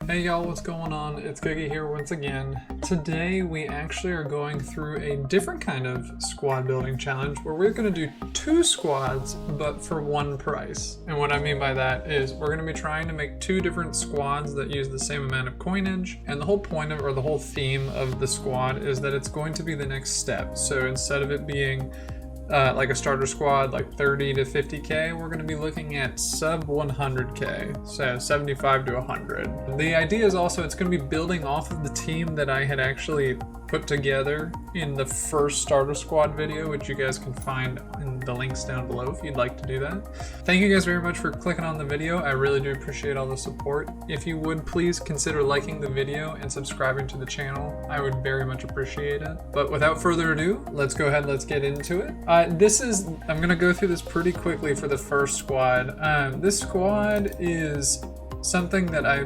Hey y'all, what's going on? It's Giga here once again. Today we actually are going through a different kind of squad building challenge where we're going to do 2 squads but for 1 price. And what I mean by that is we're going to be trying to make 2 different squads that use the same amount of coinage, and the whole point of, or the whole theme of the squad is that it's going to be the next step. So instead of it being like a starter squad like 30 to 50k, we're going to be looking at sub 100k, so 75 to 100. The idea is also it's going to be building off of the team that I had actually put together in the first starter squad video, which you guys can find in the links down below if you'd like to do that. Thank you guys very much for clicking on the video. I really do appreciate all the support. If you would please consider liking the video and subscribing to the channel, I would very much appreciate it. But without further ado, let's go ahead, let's get into it. I'm gonna go through this pretty quickly for the first squad. This squad is something that I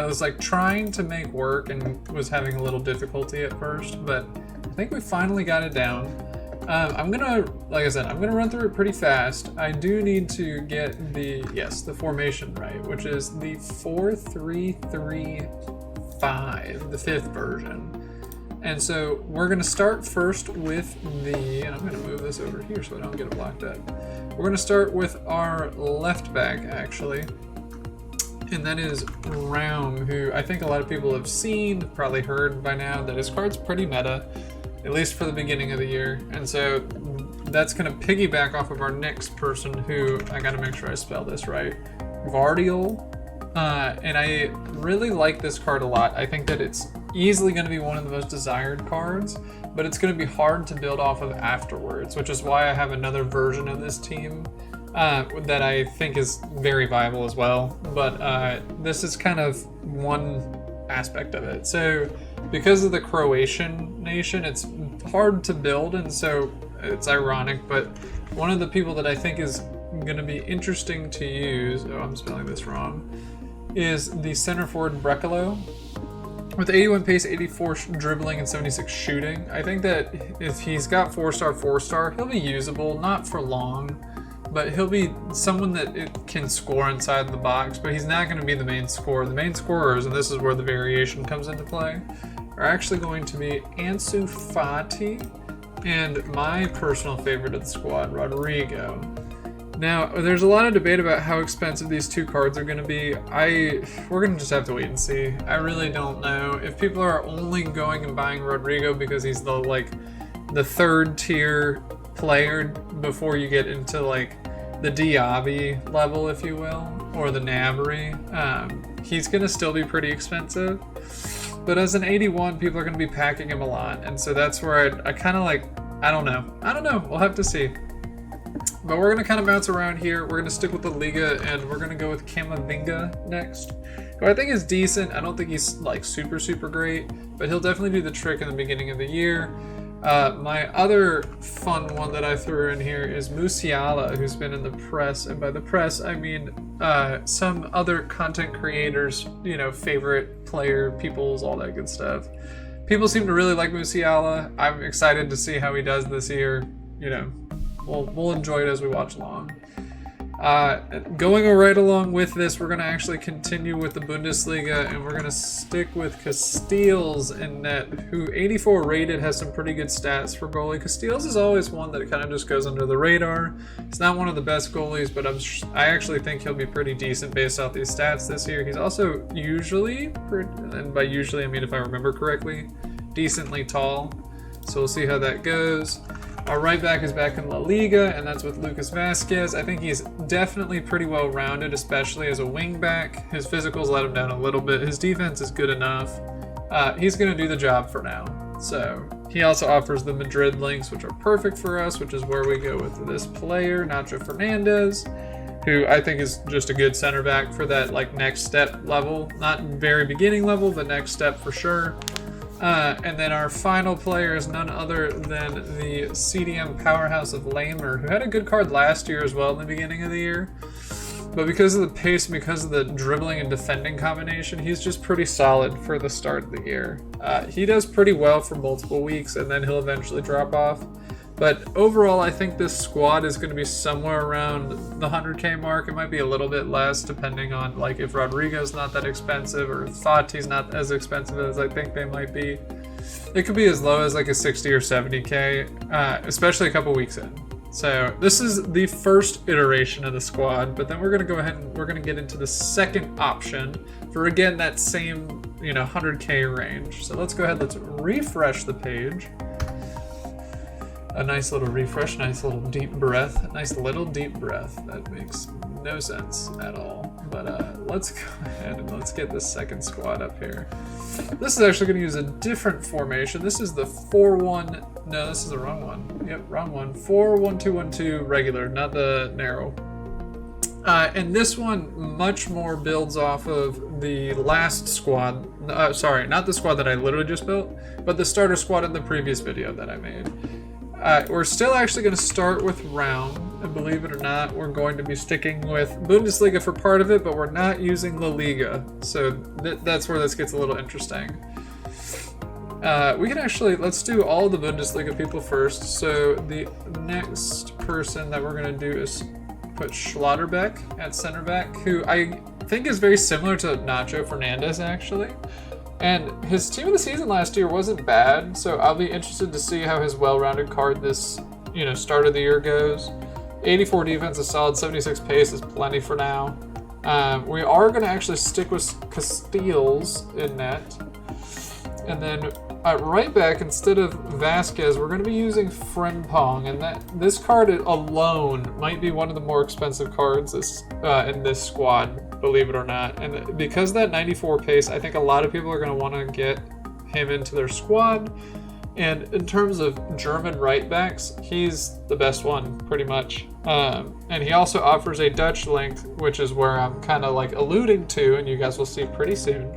was like trying to make work and was having a little difficulty at first, but I think we finally got it down. Like I said, I'm gonna run through it pretty fast. I do need to get the formation right, which is the 4-3-3-5, the 5th version. And so we're gonna start first with and I'm gonna move this over here so I don't get it blocked up. We're gonna start with our left back actually. And that is Raum, who I think a lot of people have seen, probably heard by now that his card's pretty meta, at least for the beginning of the year. And so that's going to piggyback off of our next person, who I got to make sure I spell this right, Vardiol. And I really like this card a lot. I think that it's easily going to be one of the most desired cards, but it's going to be hard to build off of afterwards, which is why I have another version of this team that I think is very viable as well, but this is kind of one aspect of it. So because of the Croatian nation, it's hard to build, and so it's ironic, but one of the people that I think is going to be interesting to use, I'm spelling this wrong, is the center forward Brekalo. With 81 pace, 84 dribbling, and 76 shooting. I think that if he's got 4-star, he'll be usable, not for long, but he'll be someone that it can score inside the box, but he's not going to be the main scorer. The main scorers, and this is where the variation comes into play, are actually going to be Ansu Fati and my personal favorite of the squad, Rodrigo. Now, there's a lot of debate about how expensive these 2 cards are going to be. We're going to just have to wait and see. I really don't know. If people are only going and buying Rodrigo because he's the 3rd tier player before you get into like the Diaby level, if you will, or the Gnabry, he's going to still be pretty expensive. But as an 81, people are going to be packing him a lot, and so that's where I kind of like, I don't know, we'll have to see. But we're going to kind of bounce around here. We're going to stick with the Liga, and we're going to go with Camavinga next, who I think is decent. I don't think he's like super great, but he'll definitely do the trick in the beginning of the year. My other fun one that I threw in here is Musiala, who's been in the press, and by the press I mean some other content creators, favorite player, people's, all that good stuff. People seem to really like Musiala. I'm excited to see how he does this year. We'll enjoy it as we watch along. Going right along with this, we're going to actually continue with the Bundesliga, and we're going to stick with Casteels in net, who 84 rated, has some pretty good stats for goalie. Casteels is always one that kind of just goes under the radar. It's not one of the best goalies, but I actually think he'll be pretty decent based off these stats this year. He's also usually, and by usually I mean if I remember correctly, decently tall. So we'll see how that goes. Our right back is back in La Liga, and that's with Lucas Vazquez. I think he's definitely pretty well rounded, especially as a wing back. His physicals let him down a little bit. His defense is good enough. He's going to do the job for now. So he also offers the Madrid links, which are perfect for us, which is where we go with this player, Nacho Fernandez, who I think is just a good center back for that next step level. Not very beginning level, but next step for sure. And then our final player is none other than the CDM powerhouse of Lamer, who had a good card last year as well in the beginning of the year. But because of the pace, because of the dribbling and defending combination, he's just pretty solid for the start of the year. He does pretty well for multiple weeks, and then he'll eventually drop off. But overall, I think this squad is going to be somewhere around the 100k mark. It might be a little bit less depending on like if Rodrigo's not that expensive or Fati's not as expensive as I think they might be. It could be as low as like a 60 or 70k, especially a couple weeks in. So this is the first iteration of the squad, but then we're going to go ahead and we're going to get into the second option for, again, that same, 100k range. So let's go ahead, let's refresh the page. A nice little refresh, nice little deep breath, nice little deep breath. That makes no sense at all. But let's go ahead and let's get this second squad up here. This is actually going to use a different formation. This is the 4-1, no, this is the wrong one. Yep, wrong one. 4-1-2-1-2 regular, not the narrow. And this one much more builds off of the last squad. Sorry, not the squad that I literally just built, but the starter squad in the previous video that I made. We're still actually going to start with round, and believe it or not, we're going to be sticking with Bundesliga for part of it, but we're not using La Liga, so that's where this gets a little interesting. We can actually, let's do all the Bundesliga people first. So the next person that we're going to do is put Schlotterbeck at center back, who I think is very similar to Nacho Fernandez, actually. And his team of the season last year wasn't bad, so I'll be interested to see how his well-rounded card this, start of the year goes. 84 defense is solid, 76 pace is plenty for now. We are going to actually stick with Casteels in net. And then at right back, instead of Vasquez, we're going to be using Frimpong, and this card alone might be one of the more expensive cards in this squad, believe it or not. And because of that 94 pace, I think a lot of people are going to want to get him into their squad. And in terms of German right backs, he's the best one, pretty much. And he also offers a Dutch link, which is where I'm kind of like alluding to, and you guys will see pretty soon.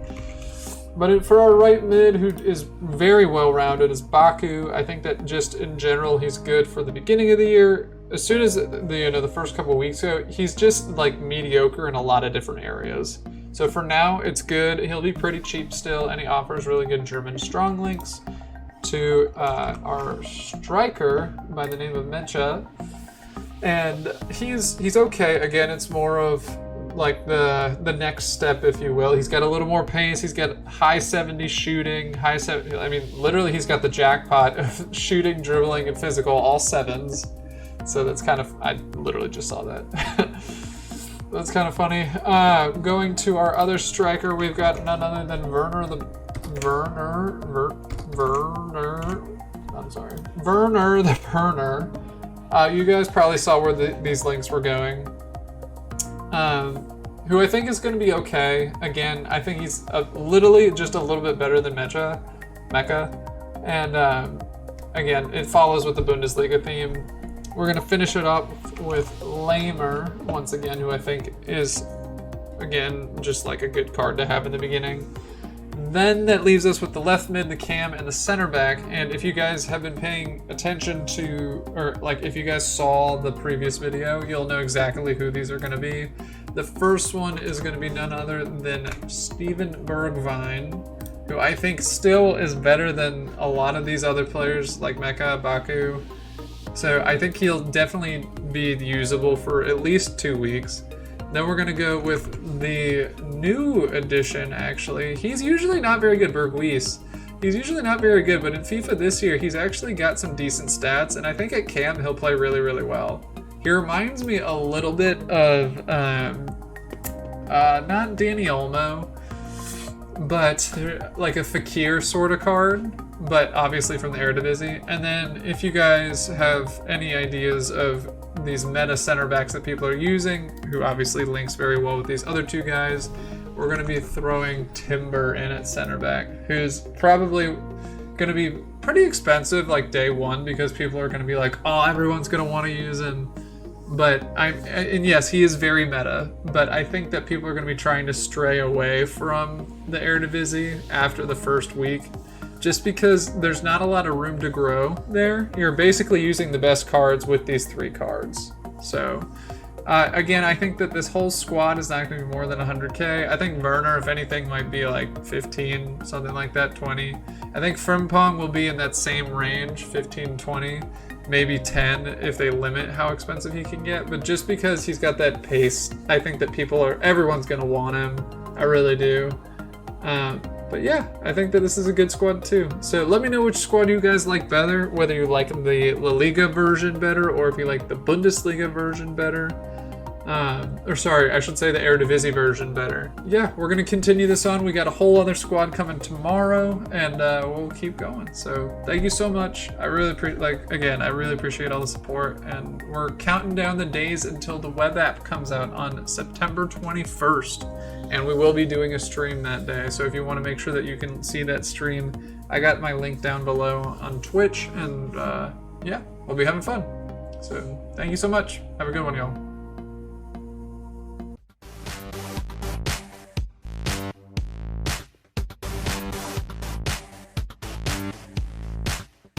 But for our right mid, who is very well-rounded, is Baku. I think that just in general, he's good for the beginning of the year. As soon as the first couple of weeks ago, he's just like mediocre in a lot of different areas. So for now, it's good. He'll be pretty cheap still, and he offers really good German strong links to our striker by the name of Mecha. And he's okay. Again, it's more of like the next step, if you will. He's got a little more pace. He's got high 70 shooting, I mean, literally he's got the jackpot of shooting, dribbling, and physical, all 7s. So that's kind of, I literally just saw that. That's kind of funny. Going to our other striker, we've got none other than Werner the Perner. You guys probably saw where these links were going. Who I think is going to be okay. Again, I think he's literally just a little bit better than Mecha. And again, it follows with the Bundesliga theme. We're going to finish it up with Lamer, once again, who I think is, again, just like a good card to have in the beginning. Then that leaves us with the left mid, the cam, and the center back. And if you guys have been paying attention to, or like if you guys saw the previous video, you'll know exactly who these are going to be. The first one is going to be none other than Steven Bergwijn, who I think still is better than a lot of these other players like Mecha, Baku. So I think he'll definitely be usable for at least 2 weeks. Then we're going to go with the new addition, actually. He's usually not very good, Berghuis. He's usually not very good, but in FIFA this year, he's actually got some decent stats, and I think at cam, he'll play really, really well. He reminds me a little bit of, not Danny Olmo, but like a Fakir sort of card, but obviously from the Eredivisie. And then if you guys have any ideas of these meta center backs that people are using, who obviously links very well with these other two guys, we're going to be throwing Timber in at center back, who's probably going to be pretty expensive like day one, because people are going to be like, oh, everyone's going to want to use him. And yes, he is very meta, but I think that people are going to be trying to stray away from the Eredivisie after the first week, just because there's not a lot of room to grow there. You're basically using the best cards with these 3 cards. So, again, I think that this whole squad is not going to be more than 100k. I think Werner, if anything, might be like 15, something like that, 20. I think Frimpong will be in that same range, 15, 20. maybe 10 if they limit how expensive he can get. But just because he's got that pace, I think that everyone's going to want him. I really do. But yeah, I think that this is a good squad too. So let me know which squad you guys like better, whether you like the La Liga version better or if you like the Bundesliga version better. Or sorry, I should say the Eredivisie version better. Yeah, we're going to continue this on. We got a whole other squad coming tomorrow, and we'll keep going. So thank you so much. I really appreciate all the support, and we're counting down the days until the web app comes out on September 21st, and we will be doing a stream that day. So if you want to make sure that you can see that stream, I got my link down below on Twitch, and yeah, we'll be having fun. So thank you so much. Have a good one, y'all.